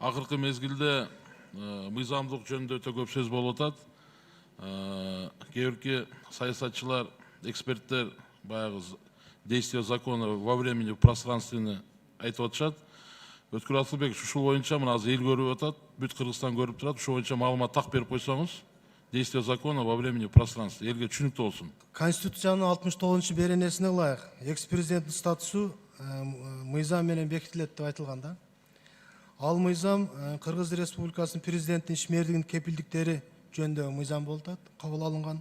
Акыркы мезгилде мыйзамдуулук жөнүндө өтө көп сөз болуп атат. Кээ бирки саясатчылар, эксперттер баягы действие закона во времени, в пространстве айтып атышат. Өткүр Асылбек, ушул боюнча мына азыр эл көрүп атат, бүт Кыргызстан көрүп турат. Ушул боюнча маалымат так берип койсоңуз, действие закона во времени, в пространстве элге түшүнүктүү болсун. Конституциянын 69 беренесине ылайык экс-президенттин статусу мыйзам менен бекитилет деп айтылган да. Ал мыйзам Кыргыз Республикасынын президенттин ишмердигинин кепилдиктери жөнүндөгү мыйзам болуп атат, кабыл алынган.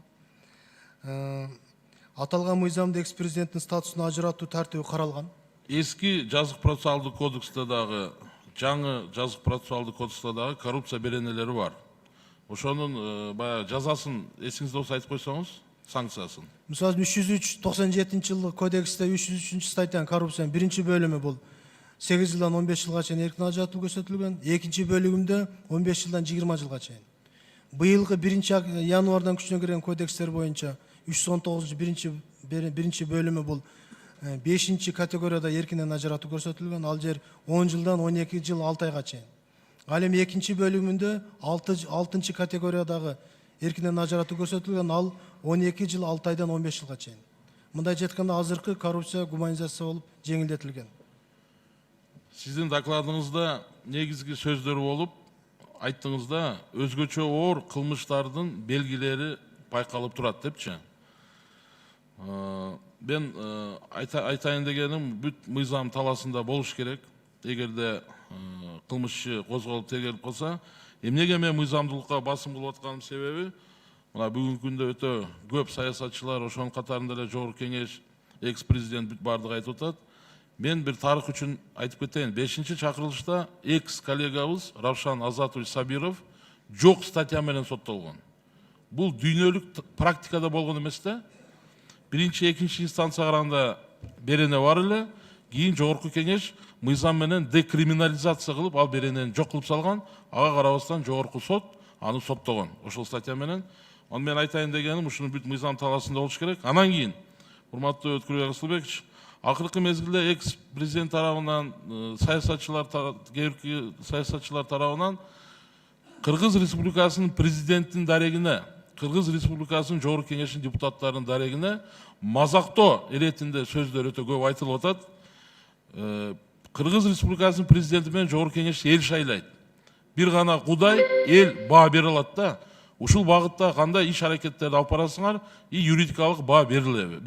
Аталган мыйзамда экс-президенттин статусун ажыратуу тартиби каралган. Эски жазык процессуалдык кодексте дагы, жаңы жазык процессуалдык кодексте дагы коррупция беренелери бар. Ошонун баягы жазасын эсиңизде болсо айтып койсоңуз, санкциясын. Мисалы 303-97 жылы кодексте 303 статьянын коррупциянын биринчи бөлүмү бул 8 жылдан 15 жылга чейин эркин ажыратуу көрсөтүлгөн, экинчи бөлүгүндө 15 жылдан 20 жылга чейин. Быйылгы 1 январдан күчүнө кирген кодекстер боюнча 319 биринчи бөлүмү бул 5 категорияда эркинен ажыратуу көрсөтүлгөн, ал жер 10 жылдан 12 жыл 6 айга чейин. Ал эми экинчи бөлүгүндө 6 категориядагы эркинен ажыратуу көрсөтүлгөн, ал 12 жыл 6 айдан 15 жылга чейин. Мындайча айтканда азыркы коррупция гуманизация болуп жеңилдетилген. Сиздин докладыңызда негизги сөздөр болуп, айттыңызда өзгөчө оор кылмыштардын белгилери байкалып турат депчи. Мен айтайын дегеним, бүт мыйзам таласында болуш керек. Эгерде кылмышчы козголуп тергелип калса, эмнеге мен мыйзамдуулукка басым кылып атканымдын себеби, мына бүгүнкү күндө өтө көп саясатчылар, ошонун катарында эле Жогорку Кеңеш, экс-президент бүт бардыгы айтып атат. Мен бир тарых үчүн айтып кетейин. 5-чакырылышта экс-коллегабыз Равшан Азатович Сабиров жок статья менен соттолгон. Бул дүйнөлүк практикада болгон эмес да. Биринчи, экинчи инстанция караганда берене бар эле, кийин Жогорку Кеңеш мыйзам менен декриминализация кылып, ал беренени жок кылып салган. Ага карабастан Жогорку сот аны соттогон. Ошол статья менен. Аны мен айтайын дегеним, ушуну бүт мыйзам таласында болуш керек. Анан кийин, урматтуу Өткүр Асылбекович, акыркы мезгилде экс-президент тарабынан, кээ саясатчылар тарабынан Кыргыз Республикасынын президенттин дарегине, Кыргыз Республикасынын Жогорку Кеңештин депутаттарынын дарегине мазактоо иретинде сөздөр өтө көп айтылып атат. Кыргыз Республикасынын президенти менен Жогорку Кеңеш эл шайлайт. Бир гана Кудай эл баа бере алат да. Ушул багытта кандай иш аракеттерди алып барасыңар, юридикалык баа берилеби?